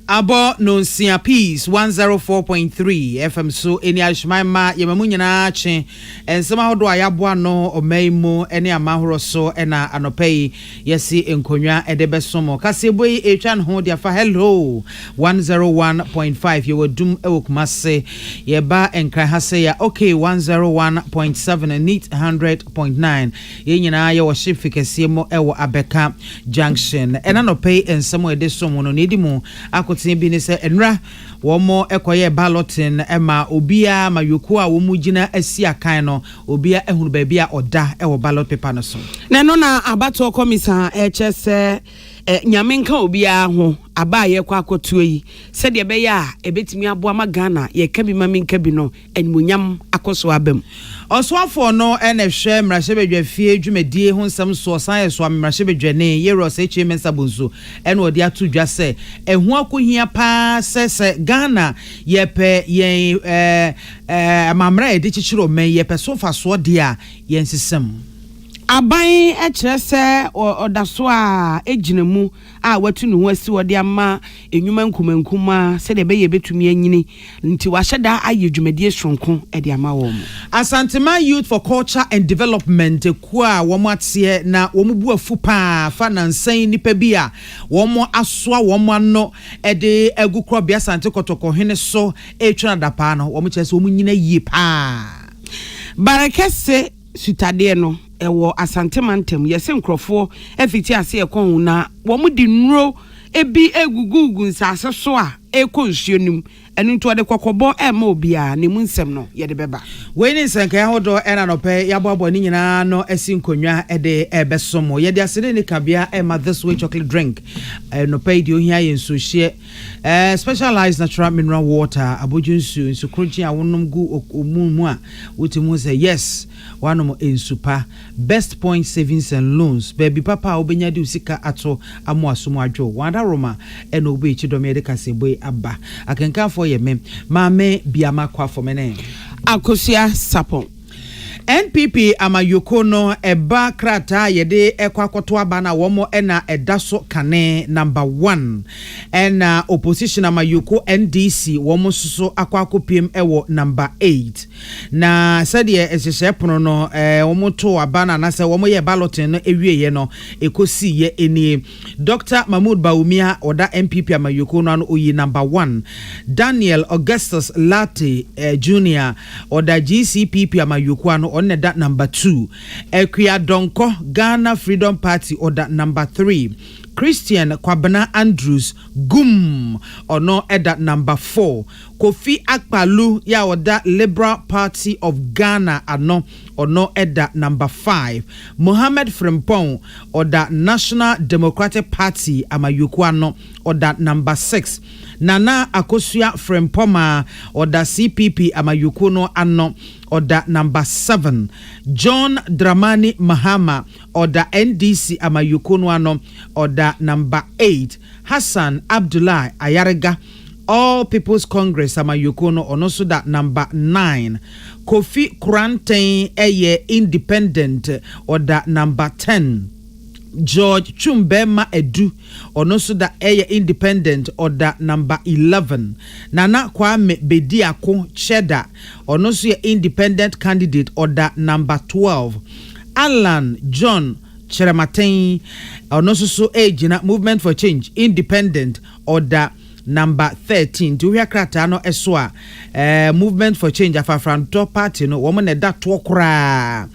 Abo no sia peace 104.3 FM so eni alshmaima yemamu nyina ache ensema hodo ayabo no omaimu eni amahoro so ena anopei yesi enkonwa edebesomo kaseboi etwan ho dia fa hello 101.5 yewodum ewokumase yeba enkran hase ya okay 101.7 neat 100.9 yenyina ye wo shifikesie mo ewo abeka junction ena nopei ensemo edesomo no nedimu bi ni se enra womo ekoye balloting ema obia mayoko a womu gina asi akan no obia ehunu ba bia oda ewo ballot paper no so na no na abato komisa echese nyamenka obia ho aba ye kwa akotuo yi se de be ya ebetimi aboa magana ye kabi mamenka bi no enmunyam akoso abam oswafo no enehwe mrahye fie dwumadie ho nsam so san so mrahye bedwane yero se chimensa bonzo ene odi atu dwa se ehu akohia pa se Ghana yepe yen amamra edi chichiro men yepe so fa so de a yensesem aban ekyerese odaso a ejinemu a watu no wasi wode ama enwuma nkumankuma se de be ye betumi anyini nti waheda aye dwumadie sonko e de ama wo Asantema Youth for Culture and Development kwa womo atie na womo bu afu pa fa nansan nipa bi a womo asoa womo ano e de agukro bia sante kotoko hene so etwa dapa no womo kyerese womo nyina yie pa barakese sutade no ewo asantema ntem yese nkrofo efiti ase ekon na wo mu di nro ebi egugugu nsase so a ekonsuonum enu nto de kokobo ema obia ne mu nsem no ye de beba we ni senka ya hodo ena no pe ya boabo ni nyina no esi nkonwa ede ebesomo ye de asede ni kabia ema this way chocolate drink no pe di ohia ye nso hie specialized natural mineral water abojunsu nso kroji a wonom gu omumu a wotimu say yes wanom ensupa best point savings and loans baby papa obenya di usika ato amo asomo adwo wanda roma ena obi chidome de kaseboy aba akenka for ye mem mame biama kwa for mene akosia sapon NPP amayoko no eba krata yede ekwakoto aba na womo ena edaso kane number 1 ena opposition amayoko NDC womo soso akwakopiem ewo number 8 na sadie esese pono no womo to aba na se womo ye balloting no ewieye no ekosi ye eni Dr. Mahmoud Baumia oda NPP amayoko no ano oyi number 1 Daniel Augustus Latte Jr. oda GCPP amayoko ano on that number 2 Equia Donko Ghana Freedom Party order number 3 Christian Kwabena Andrews Gum ono at number 4 Kofi Akpalu ya oda Liberal Party of Ghana ano ono at number 5 Mohammed Frimpong oda National Democratic Party amayoko ano oda number 6 Nana Akosua Frimpoma oda CPP amayoko no ano oda number 7 John Dramani Mahama oda NDC amayoko no ano oda number 8 Hassan Abdullah Ayarega All People's Congress amayoko no ono so that number 9 Kofi Kuranten eye independent oda number 10 George Chumbema Edu ono so da eye independent order number 11 Nana Kwame Bediako Cheddar ono so independent candidate order number 12 Alan John Cherematen ono so ejina Movement for Change independent order number 13 to hear krata no eswa Movement for Change afafranto party no woman da to kra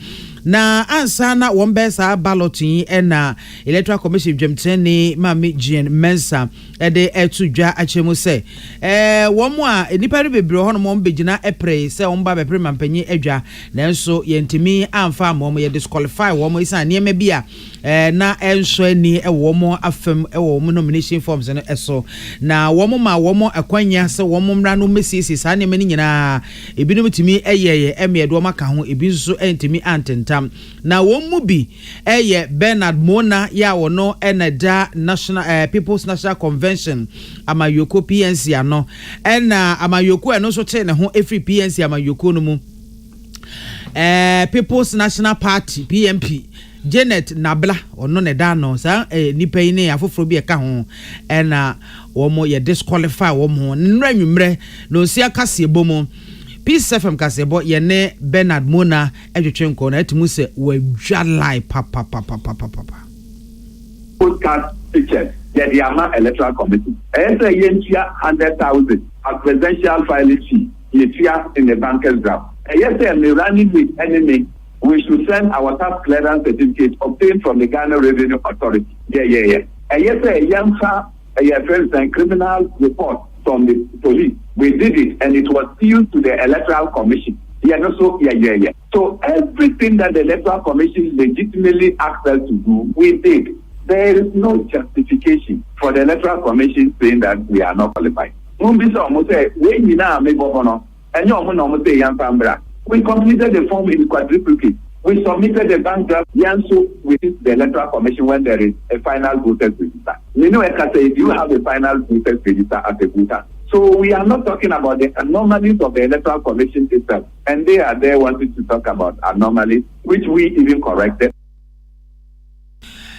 na ansa na wombesa balloting ena Electoral Commission dwemtene mami Jean Mensa ede etudwa achemu se womo a enipa bebre ho no mo begina epre se womba bepre mampanyi adwa nanso yentimi amfa mo ye disqualify womo isa niema bia na enso ani womo afam womo nomination forms no eso na womo ma womo akwanya se womo mra no mesisi sa niema ni nyina ebinum timi eyeye emiedo maka ho ebinso entimi antenta na womu bi eye Bernard Mona ya wono eneda National People's National Convention amayoko PNC ano ena amayoko eno so te ne ho every PNC amayoko no mu People's National Party PMP Janet Nabla ono ne da no sa nipa yi ne afoforo bi eka ho na womo ye disqualify womo nra nwumre no sia kase bomo Peace FM kasebo ye ne Bernard Mona edwetwenko na atumu se wadwa lie papa podcast pictures the Ama Electoral Committee enter yentia 100,000 as presidential filing fee yentia in the banker's draft yes me running with enemy we should send our tax clearance certificate obtained from the Ghana Revenue Authority yes yamfa a criminal report from the police. We did it and it was sealed to the Electoral Commission. So everything that the Electoral Commission legitimately asked us to do, we did. There is no justification for the Electoral Commission saying that we are not qualified. We completed the form in quadruplicate. We submitted the bank draft with the Electoral Commission when there is a final voters register. You know, if you have a final voters register as a voter. So we are not talking about the anomalies of the Electoral Commission itself. And they are there wanting to talk about anomalies, which we even corrected.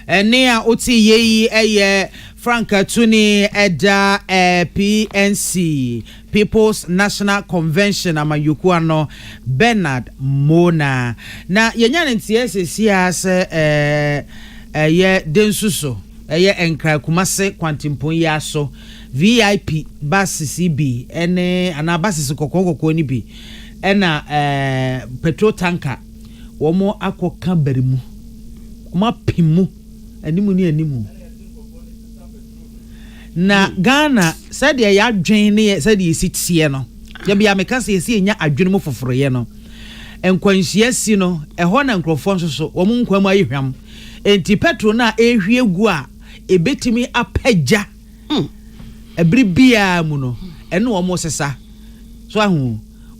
And near Oti Ye Frank Tuni Eda PNC People's National Convention Amayukuano Bernard Mona. Na yenyan ntiese siase ye densuso ye enkra kumase kwantimpon ya so VIP bus CB ene ana bus kokoko ni bi ena petrol tanker womo akoka barimu ma pimu animu ni animu na Ghana said ya adwen ne said yesitie no ya bia meka se yesi nya adwen mu foforo ye no enkwanhia si no eho na nkrofo nso so wo mu nkwam ayihwam enti petrol na ehwie gu a ebetimi apagya ebri bia mu no ene wo mo sesa so ahu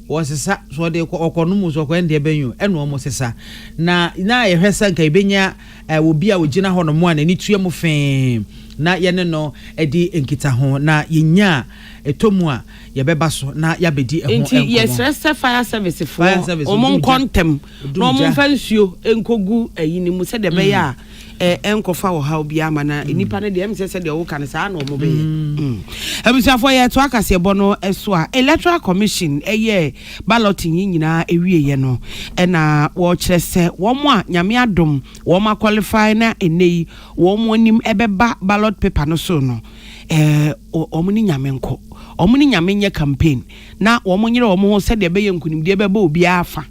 wo sesa so de okono mu so ko ende benyu ene wo mo sesa na yehwesa nka ebenya wo bia wo gina ho no mo ana ni tue mu fe na yene no edi enkita ho na yenya etomu a yebeba so na yabedi eho enko enti yes fire service for omon kontem no omon fansuo enkogu ayini mu se de be ya enkofa wo ha obi ama na nipa ne de em se de wo kan sa na omo be ebusiafo ye to akase bo no eso a Electoral Commission eye balloting nyina ewie ye no na wo kire se wo mo a nyame adom wo ma qualify na enei wo mo nim ebeba ballot paper no so no omuni nyame nko omuni nyame nye campaign na wo mo nyire wo mo se de be ye nkunimde beba obi afa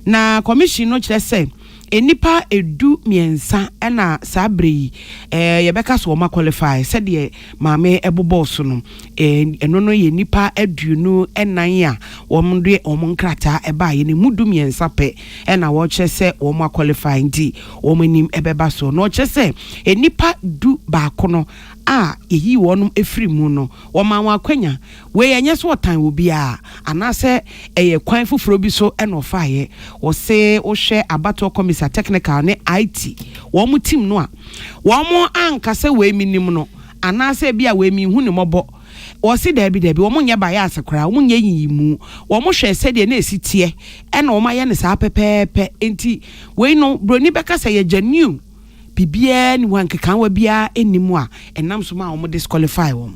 na commission no kire se enipa edu miensa na sabre yebeka so ma qualify said ye maame eboboso no eno no ye nipa aduonu enan a womde omonkrata eba ye ne mudu miensa pe na wo chese wo ma qualify ndi wo manim ebeba so no chese enipa du ba kono a eyi wonum efiri mu no wo ma wa kwanya we yenye so tan obi a anase eye kwan foforo bi so na ofaye wo se wo hwe abato commission technical ne IT wo mu team no a wo mu ankase we minim no anase bia we mi hu ne mobo wo se da bi wo mu nye ba ya asekora wo mu nye yimu wo mu hwe se de na esitie na wo ma ye ne sa pepepe enti we no broni beka se ye genuine bibia ni wankeka wa bia enimu a enam so ma wo disqualify wo.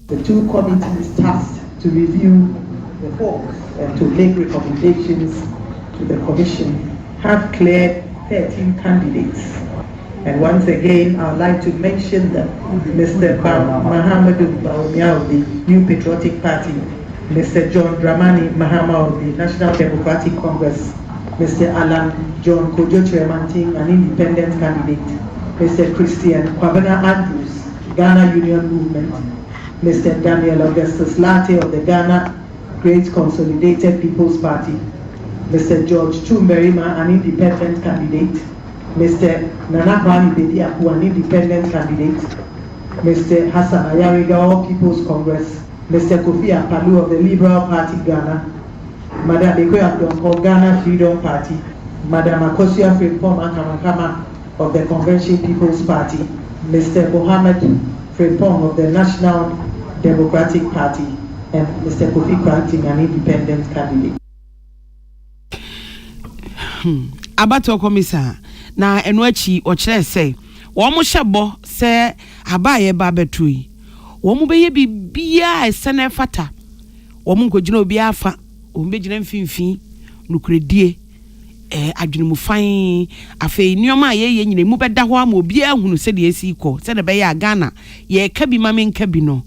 The two committees tasked to review the forms and to make recommendations to the commission have cleared 13 candidates. And once again, I would like to mention that Mr. Mahamadou Bawumia of the New Patriotic Party, Mr. John Dramani Mahama of the National Democratic Congress, Mr. Alan John Kojo Tremanting, an independent candidate, Mr. Christian Kwabena Andrews, Ghana Union Movement, Mr. Daniel Augustus Latte of the Ghana Great Consolidated People's Party, Mr. George Chumberima, an independent candidate, Mr. Nana Kwame Bediaku, an independent candidate, Mr. Hassan Ayariga of People's Congress, Mr. Kofi Apalu of the Liberal Party Ghana, Madam Ekoya Donko Ghana Freedom Party, Madam Akosia Frimpong Akamakama of the Convention People's Party, Mr. Mohammed Frimpong of the National Democratic Party, and Mr. Kofi Kranting, an independent candidate. Abato komisa na eno achi o kire say wo mo hyebo se abaye ba betui wo mo beye bibia esene fata wo mo nkogina obi afa wo mo begina mfimfin nukredie adwene mu fan afei nioma ye nyine mu beda ho ama obi ahunu se de esi ko se de be ya Ghana ye ka bi ma menka bi no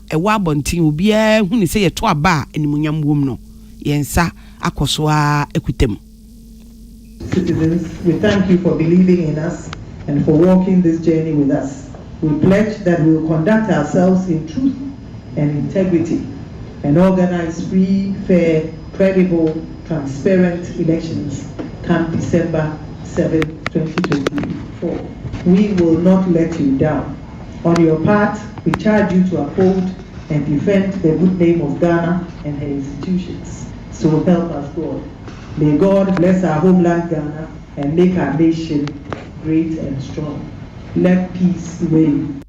ewa abontin obi ahunu se ye to aba animunyam wom no yensa akoso a ekutem. Citizens, we thank you for believing in us and for walking this journey with us. We pledge that we will conduct ourselves in truth and integrity and organize free, fair, credible, transparent elections come December 7, 2024. We will not let you down. On your part, we charge you to uphold and defend the good name of Ghana and her institutions. So help us God. May God bless our homeland Ghana and make our nation great and strong. Let peace reign.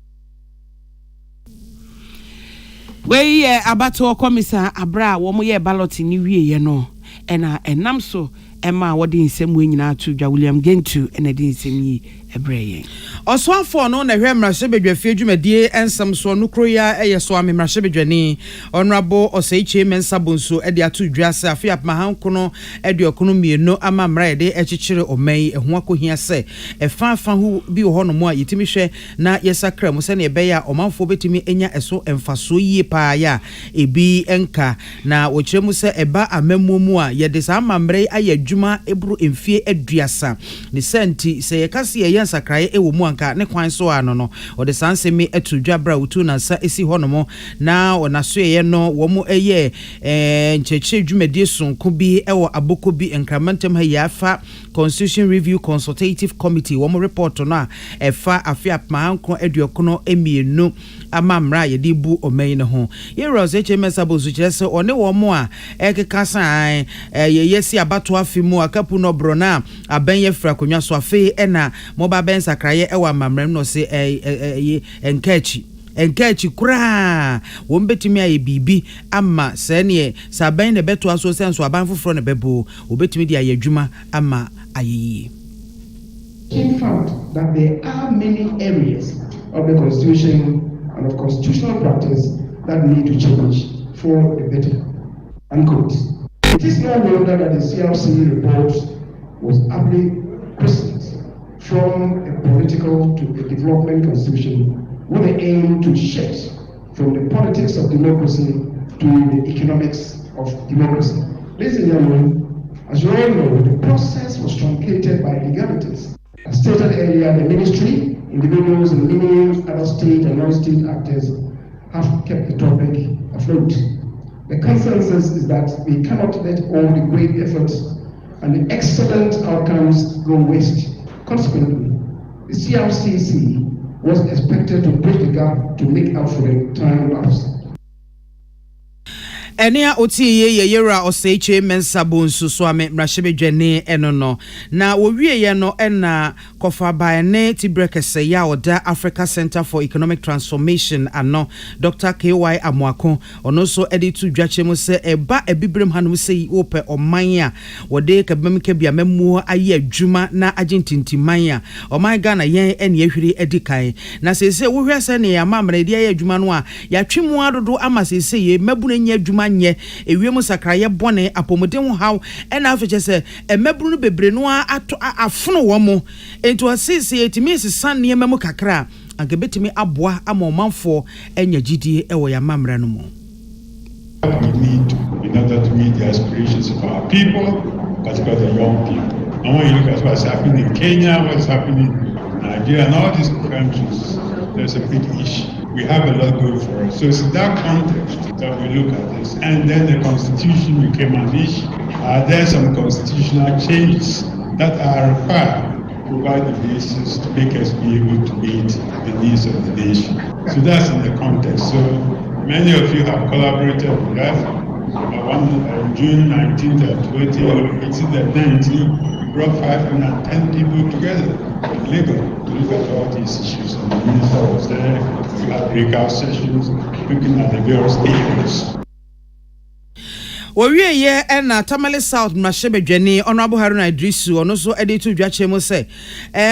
We abato komisa abra wo mo ye ballot ni wie ye no enam so ema wodi nsem we nyina to dwa William Gentu ena di nsem yi ebreye Oswafo no na hwe mrahye bedwafie dwumadie ensam so no kroya so ame mrahye bedwani honorable Oseiche Mensabonso e de ato dwase afi apmahanko no e de okono mienu ama mra de echichire omai eho akohia se efa hu bi ho no mo a yetimi hwe na yesakra mu se ne ebe ya omanfo betimi enya eso emfaso yie pa ya ebi enka na wo kire mu se eba amamumu a ye de sa amamre aye adwuma ebru emfie aduasa ne senti se ye kase ye yansakraye ewo mu anka ne kwan so ano no o de sansemi etu dwabra utu na nsa esi honomo na onaso ye no wo mu eye ncheche dwumadie sonko bi ewo aboko bi enkramentem ha yafa Constitution Review Consultative Committee wo mu report no a efa afia mahanko eduokono emienu amamra ye di bu omai ne ho ye Rose HMSabo so kire se one wo mu a ekeka san ye yesi abato afimu akapu no brona aben ye fra konwa so afi ena moba ben sakraye ewa mamrem no se enkachi kura wo mbetimi aye bibi ama sene saben ne beto aso senso aban foforo ne bebo obetimi di aye adwuma ama aye. In fact, that there are many areas of the Constitution and of constitutional practice that need to change for the better. Unquote. It is no wonder that the CRC report was aptly christened from a political to a development constitution with the aim to shift from the politics of democracy to the economics of democracy. Ladies and gentlemen, as you all know, the process was truncated by legalities. As stated earlier, the ministry, individuals, and many other state and non-state actors have kept the topic afloat. The consensus is that we cannot let all the great efforts and the excellent outcomes go waste. Consequently, the CRCC was expected to bridge the gap to make up for the time lost. Enia oti ye yera Oseiche Mensabonso so ame mrahye eno no na wo wie ye no ena kofa ba ne tibrekese ya oda Africa Center for Economic Transformation ano Dr. KY Amuako ono so editu dwache mu se eba ebibrem hanum sei ope oman a wode kabam kabia mamu aye adwuma na agentintiman a oman Ghana yen ene ehwiri edikan na sese wo hwese ne ya mamre de aye adwuma no a ya twemu adodo ama sese ye mabuna nya adwuma nye ewiem sakraye bone apomuden haw ena afeche se emabru no bebre no afono wo mo ento asisi etimi sisan ne memu kakra agebetimi aboa amomanfo enya gidie ewo ya mamra no mo. We need in order to meet the aspirations of our people, particularly the young people. And when you look at what's happening in Kenya, what's happening in Nigeria, and all these countries, there's a big issue. We have a lot going for us. So it's in that context that we look at this. And then the Constitution became an issue. There are some constitutional changes that are required to provide the basis to make us be able to meet the needs of the nation. So that's in the context. So many of you have collaborated with that. June 19th and 20th, 18th and 19th, we brought 510 people together in Lagos to look at all these issues. And the minister was there. We had breakout sessions looking at the various areas. Owie ye na Tamale South Mashebedwani Honorable Haruna Idrisu ono so edi to dwache mo se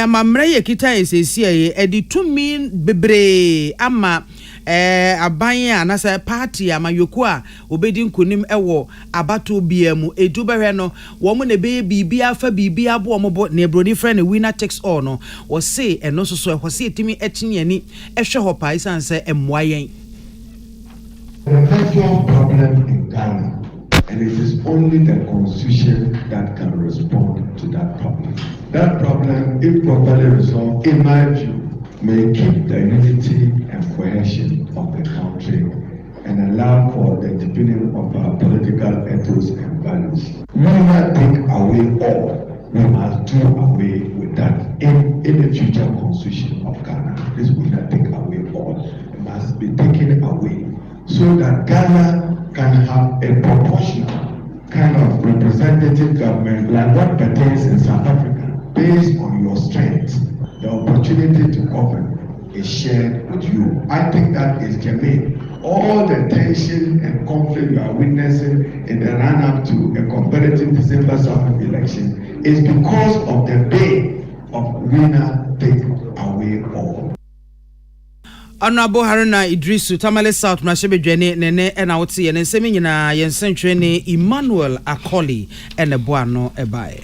mamre ye kita esesi ye edi tumi bebre ama aban anasa party amayoko a obedi nkonim ewo abato biamu edu behwe no wo mo ne be bibia fa bibia bo mo bo ne broni friend winner takes all no wo se eno so so ho se etimi echinyani ehwe ho pa isanse emwayen. The major problem in Ghana, and it is only the constitution that can respond to that problem. That problem, if properly resolved, in my view, may keep the unity and cohesion of the country and allow for the deepening of our political ethos and values. We will not take away all. We must do away with that in the future constitution of Ghana. This will not take away all. It must be taken away so that Ghana can have a proportional kind of representative government like what pertains in South Africa, based on your strength. The opportunity to govern is shared with you. I think that is germane. All the tension and conflict you are witnessing in the run-up to a competitive December 7th election is because of the pain of winner take away all. Honorable Haruna Idrisu Tamale South Mashebedwani nene ena wote ye nsemi nyina ye nsentwe ne Emmanuel Akoli ene boano ebae.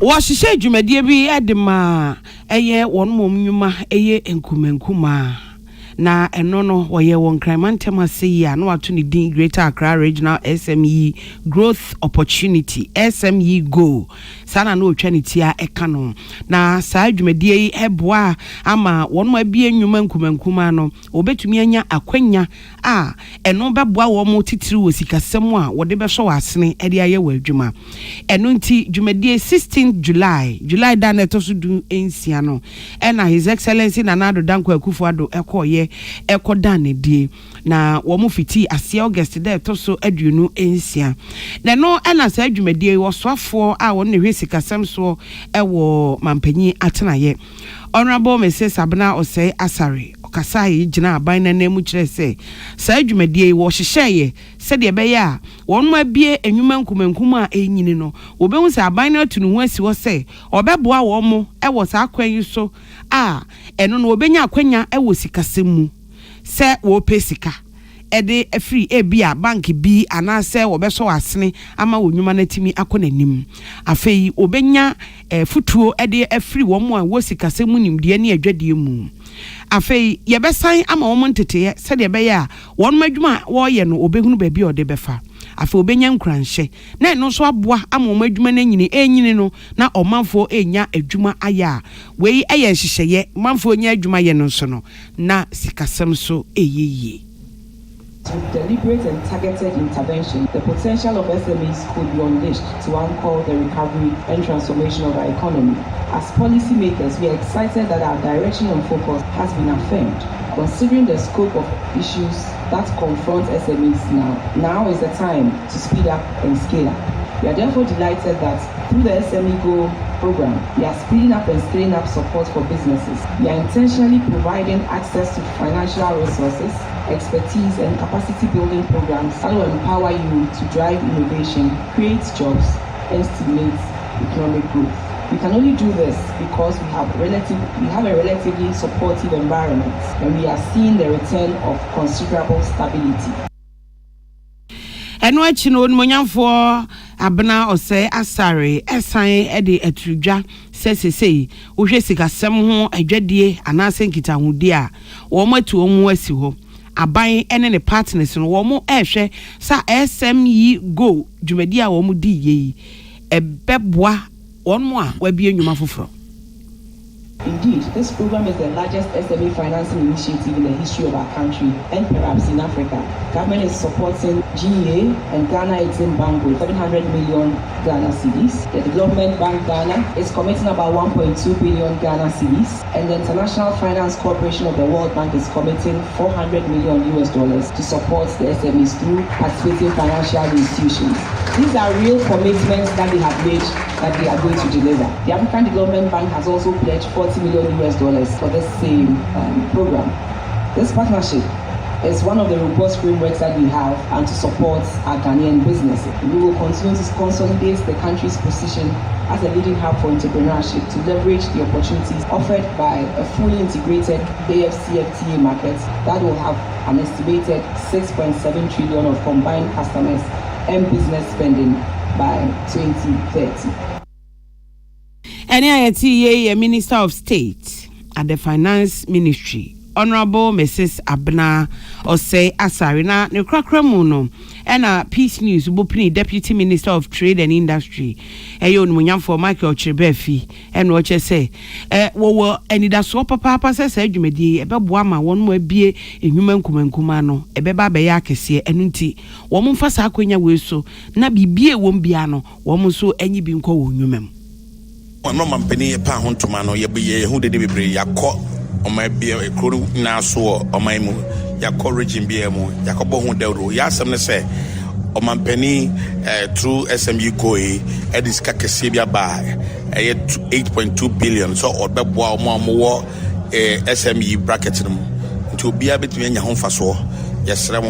Wa hihye dwumadie bi edema eye won mom nnwuma eye enkumenkuma na eno no woye won kramantem ase ya na wato ne din Greater Accra Regional SME Growth Opportunity SME Go sana na otwa ne tia eka no na saa dwumadie yi eboa ama won ma bie nnwuma nkumenkuma no obetumi anya akwanya a eno beboa wo mo titiri wo sikasem a wode be hwe wasene ede aye wa adwuma eno nti dwumadie 16 July da na to so du ensia no ena His Excellency Nana Addo Dankwa Akufo-Addo ekoye ekoda ne die na wo mo fiti ase August da to so aduonu ensia na no ena saa dwumadie wo soafo a won ne hwe sikasem so ewo mampanyi atenaye Honorable Mrs. Abna Osei Asare Okasai gina aban na nemu kire se saa dwumadie wo hyehyeye se de be ya won ma bie enwuma nkumenkum a enyini no obehu se aban na tunu hu asi wo se obeboa wo mo ewo saa kwan so a eno no obenya akwanya ewo sikasem mu se wo pesika ede free ebia bank bi anase obeso asene ama wonwuma na timi akonanim afei obenya futuo ede free wo mo a wo sikasem mu nimde ne adwade mu afei yebesan ama wo ntete se de be ya won madwuma wo ye no obehunu ba bi ode befa afei obenya nkranhye na eno so aboa ama wo madwuma na enyini no na omanfo enya adwuma aya wei eye hyehyeye manfo enya adwuma ye no so no na sikasem so eyeye. With deliberate and targeted intervention, the potential of SMEs could be unleashed to anchor the recovery and transformation of our economy. As policymakers, we are excited that our direction and focus has been affirmed, considering the scope of issues that confront SMEs now. Now is the time to speed up and scale up. We are therefore delighted that through the SME Go program, we are speeding up and scaling up support for businesses. We are intentionally providing access to financial resources, expertise and capacity building programs that will empower you to drive innovation, create jobs, and stimulate economic growth. We can only do this because we have a relatively supportive environment and we are seeing the return of considerable stability. Eno achi no monyamfo Abna Osei Asare esan ede atrudwa sesesei wo hwe sikasem ho adwadie anase nkitahudi a wo matu omu asi ho aban ene ne partners no wo mo ehwe sa SME Go dwumadi a wo mo di yi ebeboa won mo a wabie nnwuma foforo. Indeed, this program is the largest SME financing initiative in the history of our country and perhaps in Africa. Government is supporting GEA and Ghana Exim Bank with 700 million Ghana cedis. The Development Bank Ghana is committing about 1.2 billion Ghana cedis, and the International Finance Corporation of the World Bank is committing $400 million to support the SMEs through participating financial institutions. These are real commitments that they have made that they are going to deliver. The African Development Bank has also pledged $40 million for this same program. This partnership is one of the robust frameworks that we have and to support our Ghanaian business. We will continue to consolidate the country's position as a leading hub for entrepreneurship to leverage the opportunities offered by a fully integrated AFCFTA market that will have an estimated 6.7 trillion of combined customers and business spending by 2030. NIATA, Minister of State at the Finance Ministry, Honorable Mrs. Abna Osei Asarina Nekrakramuno and Peace News Bupini Deputy Minister of Trade and Industry Eyon Munyam for Michael Chebefi and Roche say wo any da so papa says edwumedi ebeboama won mo abie enwuma nkumankuma no ebeba be ya kese enunti wo mo mfa sa akwanya we so na bibie won bia no wo mo so anyi bi nkɔ wo nwumam no mampeni pa hontoma no ye hu de bebre yakɔ my beer a crew now so on my moon, Yako region beer mo, Yakobo Hundero, Yasam say, or my penny through SMU Koi, Edis Kakasibia by 8.2 billion, so or Beboa more SME bracket to be a bit in your home for so. Yes, a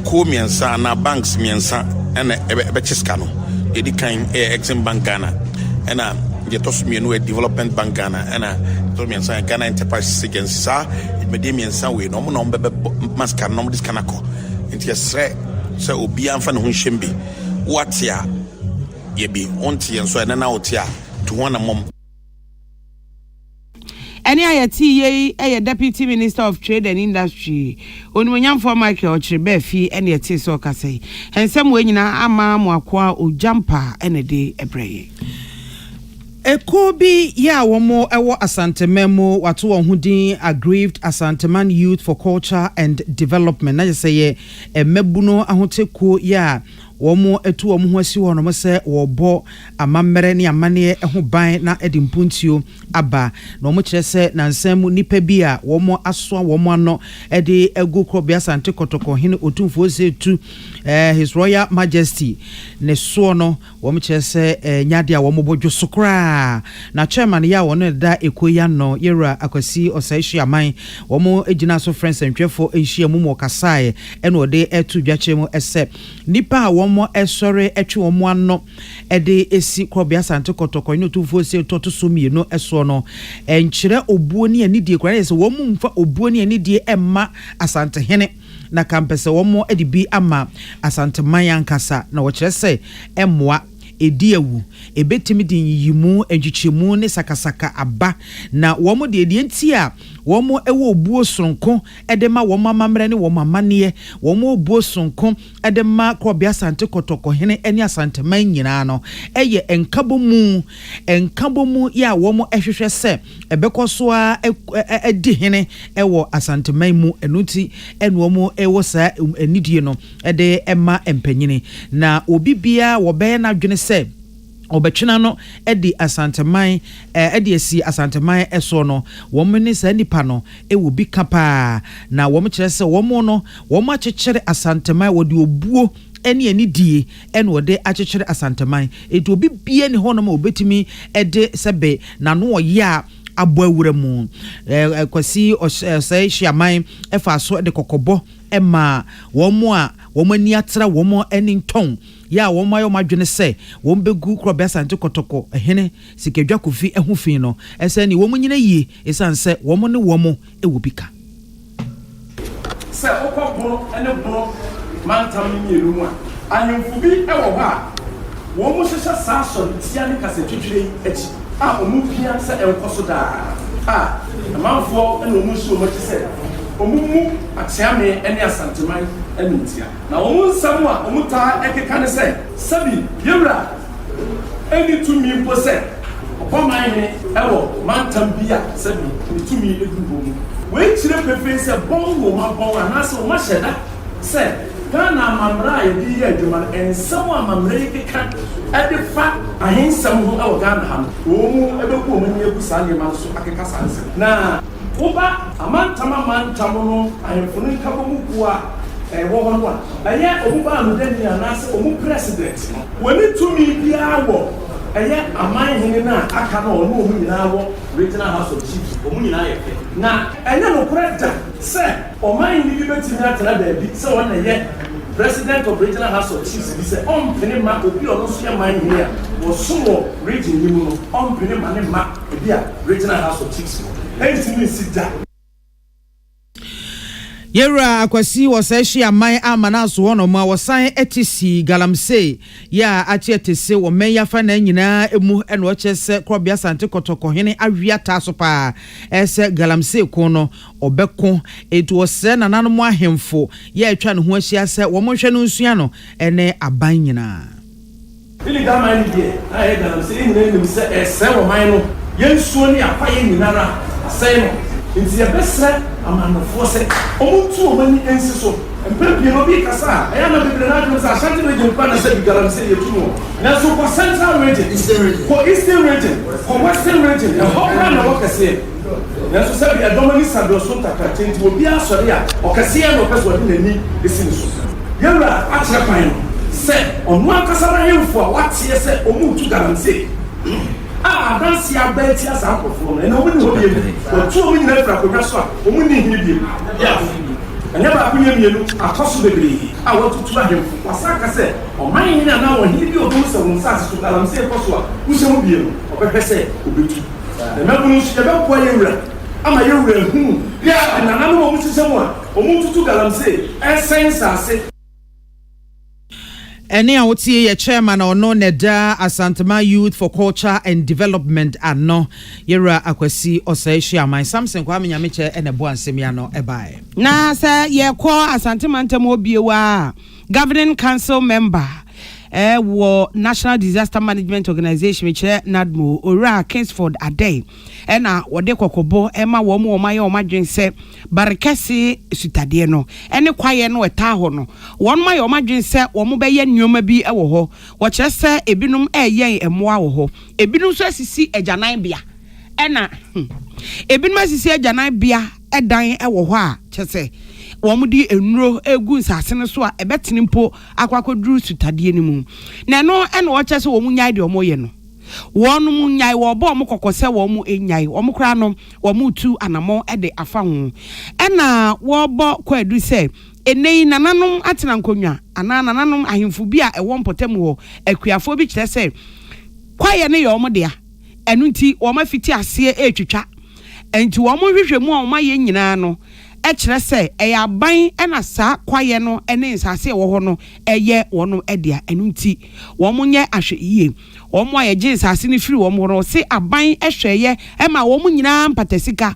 cool and son, banks me and son, and a Bechiscano, Eddie Kine, Exim Bankana, and you told me a development bank Ghana and told me and Ghana Enterprise Agency, sir. It made me and some way no mascar, no this canako. And yes, so Obian fan Hunshimbi. What's ya? Ye be on tea and so and out ya to one a mom. NIATA, a Deputy Minister of Trade and Industry, Unwanyam for Michael Chebefi, and yet so Casey, and some way na ama mwakwa o jumper and a day a bray. Ekobi ya womo ewo Asante Memo watu wahudin aggrieved Asanteman Youth for Culture and Development. Na say ye mebuno ahoteku ya womo etu womo ho asi wono se wobo amamere ne amane eho ban na edimpuntio aba na womo kire se nansam nipa bi a womo aso womo ano ede egu krobia Asante Kotoko hene otumfo se tu His Royal Majesty ne so no womo kire se nyade a womo bodwo sokra na chairman ya wono da ekoya no yera akwasi osaishi aman womo ejina so friends entwefo ehia mu mo kasae ene ode etu dwache mu ese nipa womo esore etwe womo ano ede esi krobia Asante Kotoko hene otumfo se toto so mieno eso no enkyere obuo ne anidie kwara se womo mfa obuo ne anidie emma Asante hene na kampese womo edibi ama Asante mayankasa na wo kire se emmoa ediewu ebetimi din yimu enchichemu ne sakasaka aba na womo de enti a womo ewo obuo sonko edema womo amamre ne womo amane womo obuo sonko edema krobia Asante Kotoko hene eni Asante man nyina no eye enkabomu ya womo ehwehwe se ebekoso a edi hene ewo Asante man mu enuti enu womo ewo sa enidie no ede ema empanyini na obibia wo be na dwene se obetwena no edi Asanteman edi esi Asanteman eso no womo ne sa nipa no ewo bi kapa na womo kire se womo no womo achechere Asanteman wodi obuo eni anidie ene wode achechere Asanteman eto obi bia ne hono ma obetimi ede sebe na no oya abawura mu kwasi osai hyiaman efa so de kokobo ema womo ani atra womo eni nton ya womo ayo madwene se wom begu krobia Asante Kotoko hene sikedwa kofi ehufin no ese ni womo nyina yie esanse womo ne womo ewo bika se okoboro ene boro mantam ni mielu mu anyemfu bi ewo ho a womo hyehyɛ saa so tia ne kase twetwere echi omu pia se enkoso da amanfo ene omu so omu se omumu atiame ene Asanteman ene ntia na omu nsam a omu ta ekeka ne se sabi yewra eni tumi mpo se oboman ne ewo mantam bia sabi ni tumi edubo mu we kire pefe se bongo mabon anase o ma hyeda se Ghana mamra yedi adwuma ensam amamre keka edifa ahensam ho ewo Ghana ha omu ebeku omu ne ebusa ne ma so akeka sanse na oba amantam no ahemfo ne kabo mu kuwa wo hono a aye obu ba no dani anase omu president woni tumi bia wo ɛyɛ aman hene na aka na ɔno ɔmu nyinaa wɔ regional house of chiefs ɔmu nyinaa yɛ fɛ na ɛnyɛ nokorɛ da sɛ ɔman hene bi bɛtumi atena baabi sɛ ɔna yɛ president of regional house of chiefs bi sɛ ɔmpene ma obi ɔno nso yɛ man hene a wɔsom wɔ region yi mu no ɔmpene ma ne ma ebi a regional house of chiefs ɛntumi nsi da. Yera akwasi wasashi amai amana so wono ma wasan etisi galamse ya achi etese wo meya fa na nyina emu eno chese krobia sante kotoko hene awia taso pa ese galamse ko no obeko etu ose na nanu ahemfo ya etwa ne ho ahia se wo monhwe no nsua no ene aban nyina ili gama ni die aye galamse nyina nim se ese wo man no yensuo ni afa ye nyina ra asai no nti ya besra amanofo se omuntu omani ensi so mpepie no bi kasa eya na bebre na adwo sa ashanti region kwa na se galamse yetumo na so for central region for eastern region for western region e hobra na wakase na so sabi adomani sado so takatenti obi asori a okase ya no peso odi nani esini so yewra achira pan se onu akasa na yemfo a watie se omuntu galamse dansi abeti asa akofo na omu ni hobi emu otu omu nyina fra kodwa so a omu ni hini bi ya anya ba akunya mienu akoso bebre a watutu ahemfo wasaka se oman hini na wo hini bi odu se won sa so galamse ekoso a ushe mu bi emu obehwe se obetu na mabunu so yebe kwa yewura ama yewura hu ya na nanu omu sisemu a omu tutu galamse essence ase. Ene awutie ye chairman ono Neda Asantema Youth for Culture and Development ano Yera akwasi osaishi amai Samson kwa menyameche ene bo ansem ya no ebae na se ye ko Asantema ntem obiewa governing council member wo National Disaster Management Organization which NADMO ora Kingsford Adey na wode kokobo ema wo mo maye o madwense barekese sutade no ene kwaye no eta ho no won maye o madwense wo mo beye nneoma bi ewo ho wo kyerese ebinum eyen emoa wo ho ebinum so asisi agyanan bia ena ebinum asisi agyanan bia edan ewo ho a kyerese womudi enuro egu nsase ne so a ebetene mpo akwakoduru sutade ni mu na no ene wo kyerese wo munyai de omoye no wonu nyai wo bo mo kokose wo mu enyai wo mo kra no wo mu tu anamo ede afa ho ena wo bo kwadu se enei nananom atena nkonwa ana nananom ahemfu bi a ewo mpotem ho akuafo bi kire se kwaye ne yo mo de a enu nti wo ma fiti ase etwetwa enti wo mo hwehwe mu a wo ma ye nyina no kire se eyaban ena sa kwaye no ene nsase wo ho no eye wono edea enu nti wo mo nye ahwe iye omo ayeje nsase ni firi omo ro se aban ehweye ema wo mu nyina mpatasika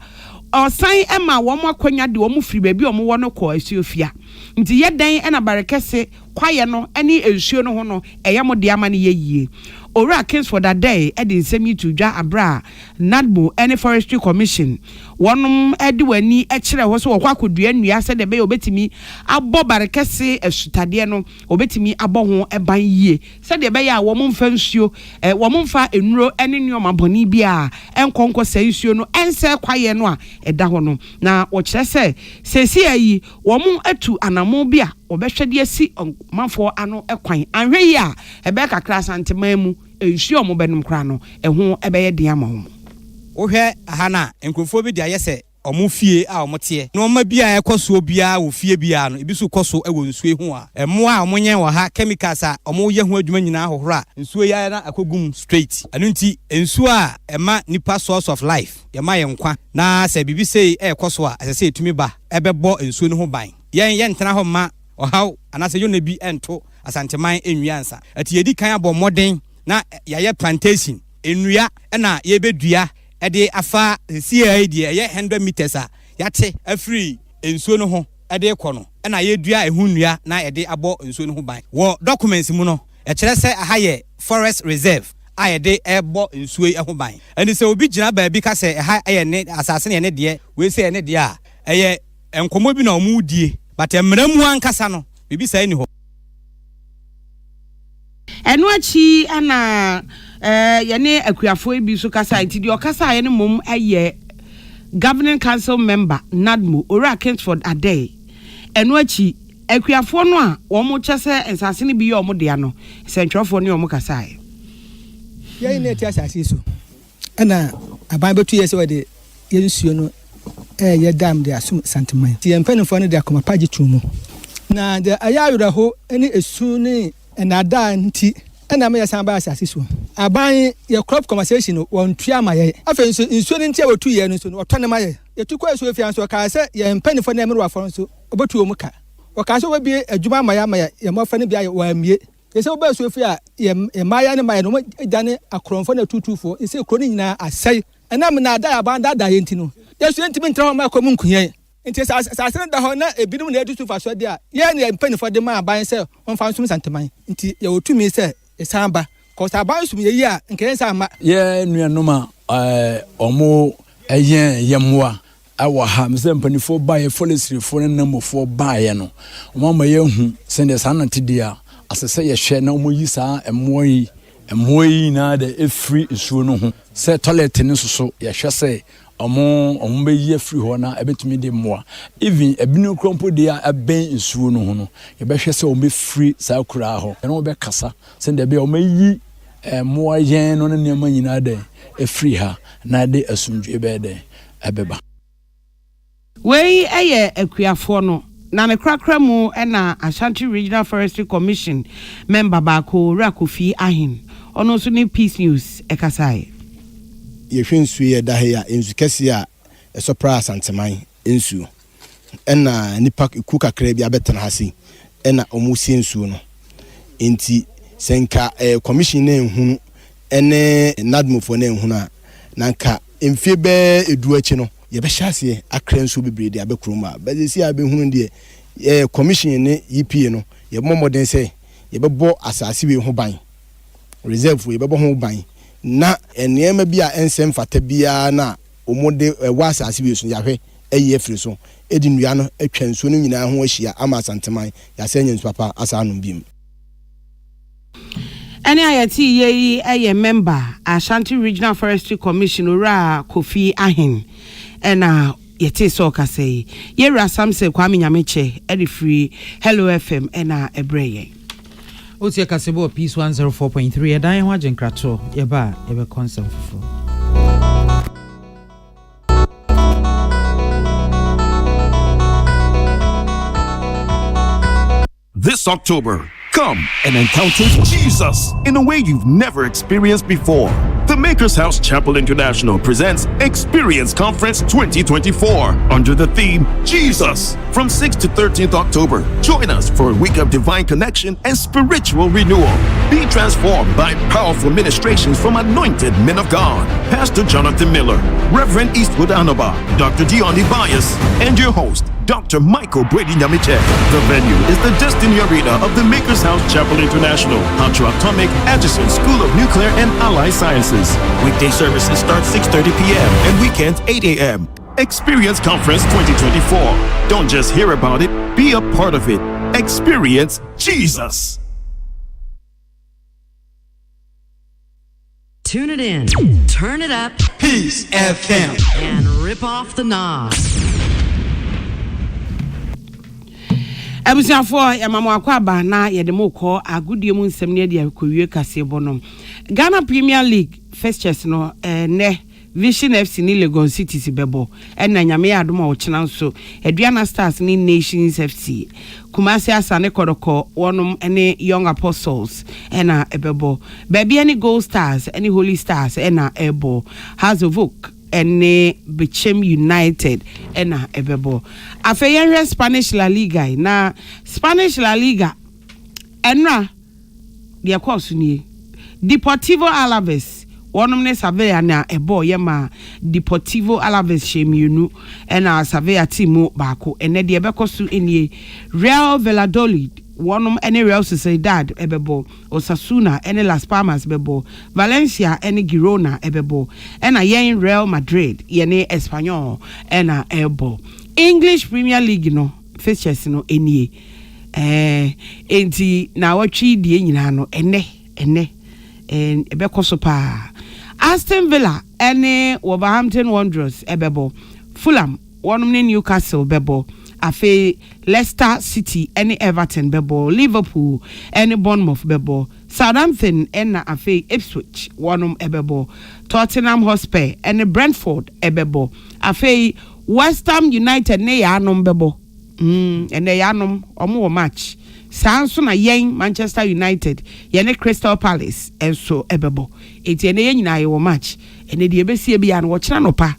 osan ema wo mo akwanya de wo mu firi ba bi omo wo no ko asuofia nti ye dan ena barekese kwaye no ene ensuo no ho no eye mo de ama ne yeyie ora Kingsford Adey edi nsemi to dwa abra NADMO any forestry commission wonum edi wani ekire ho so wakwa kodua nnua se de be obetimi abo barekese esutade no obetimi abo ho eban yie se de be ya wo mfa nsuo wo mfa enuro ene nneoma boni bia enkonko se nsuo no ense kwaye no a eda ho no na wo kire se sesi ayi wo mu atu anamo bia obehwede asi manfo ano ekwan anhwe yi a ebe kakra Asantema mu ensuo mo benum kra no eho ebeye de ama ho wohwe ahana enkrofo bi de ayese omufie a omote no ma bia ekoso bia wo fie bia no ebi so koso ewo nsuo hu a emoa a omonye wo ha chemicals a omoye hu adwuma nyina hohora nsuo ya na akogum straight anu nti nsuo a ema nipa source of life yema ye nkwa na se bibi sei ekoso a asese etumi ba ebebo nsuo no ho ban yen ntena ho ma ohaw anase yo na bi ento Asanteman enwiansa ati yedi kan abo modern na yaye plantation enua na yebedua ede afa CA de ye 100 meters a yate afri ensuo no ho ede kɔ no na yedua ehunua na ede abo ensuo no ho ban wo documents mu no e kire se aha ye forest reserve a ede ebo ensuo ho ban eni se obi gina ba bi ka se aha ye ne asase ne ne de we se ne de a eye enkomo bi na omu die but emramu ankasa no bibi sai ni ho enu achi ana yene akuafo bi so kasa nti de okasa ye ne mom aye governing council member NADMO ora Kingsford Adey enu achi akuafo no a wo mo kyese ensase ne bi ye wo mo de ano sentwofo ne wo mo kasa ya ina ti asase so ana aban betu yesi wede yensuo no ye dam de asum santeman ti empanifo no de akoma page tumu na de ayawura ho ene esu ne enada nti ana me yasan ba asase so aban ye crop conversation won tua maye afa nsuo ne ntia wotu ye no so no otone maye ye tu kwa so fian so ka se ye empanifo na emru afo so obetu omu ka o ka so we bi adwuma maya ye mo fa ne bia wa mie ye se oba so fi a ye maya ne maya no dane akronfo na tutufo ye se kroni nyina asai ana me na da aban da ye nti no ye so ntimi ntra ma kwa munkuye nti sa da ho na ebidum na edu fa so de a ye ne empanifo de ma aban se on fa nsum santeman nti ye otumi se esamba ko sa aban sum ye yi a nke sa ma ye nuanoma omo yemwa awa ha mse mpanifo ba ye forestry fo na mofo ba ye no omama ye hu sende sanante dia asese ye hwe na omo yi sa emoyi na de efri nsuo no ho se toilet ne soso ye hwe se omo be yi efri ho na ebetumi de moa even ebinu krompo dia aben nsuo no ho no ye be hwe se omo free sa kura ho na omo be kasa sende be omo yi moa yen no ne nema nyina de efri ha na de asumdwe be de ebeba wei eye akuafo no na me krakra mu na Ashanti Regional Forestry Commission member Bako Rakofi Ahin ono so ni Peace News ekasai ye hwensu ye da he ya ensu kese a esopra santeman ensu na nipa ku kakra bi abetena hasi na omusi ensu no enti senka commission na ehunu ene nadmofo na ehunu a nanka emfie be edu achi no ye be hyase akra nso bebre de abekroma bazesi abehunu de commission ne EPA no ye momoden se ye bebo asase we ho ban reserve we bebo ho ban na enema bia ensem fata bia na omode wa asase we so yahwe eye free so edi nua no atwa nso no nyina ho ahia ama santeman ya senya nsu papa asa no bim Any ayati ye a member Ashanti Regional Forestry Commission ora Kofi Ahin ena yete so ka say ye rasam se Kwame Nyameche e free Hello FM ena ebreye Otie kasebo Peace 104.3 edan ho agenkrato ye ba ye be concern fofo. This October, come and encounter Jesus in a way you've never experienced before. The Maker's House Chapel International presents Experience Conference 2024 under the theme Jesus. From 6th to 13th October, join us for a week of divine connection and spiritual renewal. Be transformed by powerful ministrations from anointed men of God, Pastor Jonathan Miller, Reverend Eastwood Anoba, Dr. Dion Bias, and your host, Dr. Michael Brady Nyamiche. The venue is the Destiny Arena of the Maker's House Chapel International, Atomic Atchison School of Nuclear and Allied Sciences. Weekday services start 6:30 p.m. and weekends 8 a.m. Experience Conference 2024. Don't just hear about it, be a part of it. Experience Jesus. Tune it in, turn it up, Peace FM, and rip off the knob. Abusiafo ya mama akwaba na yedemo ko agudie mu nsem ne de akowie kase bonom Ghana Premier League fixtures no ne Vision FC ni Lagos City si bebo na nyame ya adoma wo chena nso Aduana Stars ni Nations FC Kumasi Asane Kodoko wonom ne Young Apostles na ebebo baby any Gold Stars any Holy Stars na ebo House of Oak ene Bechem United ena ebebo afeyenre Spanish La Liga na Spanish La Liga enra de course ni Deportivo Alaves wonom ne Sevilla na ebo yema Deportivo Alaves shemiunu ena Sevilla team baako ene de ebekosu enie Real Valladolid wonom ene Real Sociedad ebebo Osasuna ene Las Palmas bebo Valencia ene Girona ebebo ena yen Real Madrid yene Espanyol ena ebo English Premier League no fixtures no enie enti na watwi die nyina no ene ebekoso pa Aston Villa ene Wolverhampton Wanderers ebebo Fulham wonom ne Newcastle bebo Afe Leicester City any Everton bebo, Liverpool any Bournemouth bebo, Southampton ena afe Ipswich wanum ebebo, Tottenham Hotspur any Brentford ebebo, afe West Ham United ne yanum bebo. Ene yanum omo match. Sanso na yen Manchester United yene Crystal Palace enso ebebo. Eti ene yen nyina ye wo match. Ene de ebesie bia no wo kira no pa.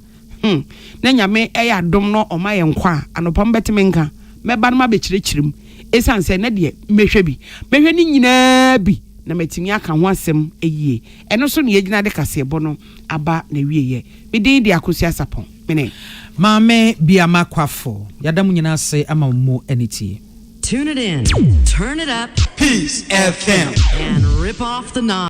Na nyame eya dom no oma ye nkwa anopa mbetime nka meba no ma be kirekirim esanse ne de mehwe bi mehwe ni nyina bi na matimi aka ho asem eyie eno so ne yegyina de kasebo no aba na wieye bidin de akosia sapon mene maame biama kwafo yadamu nyina ase ama mo aniti. Tune it in, turn it up, Peace FM, and rip off the knob.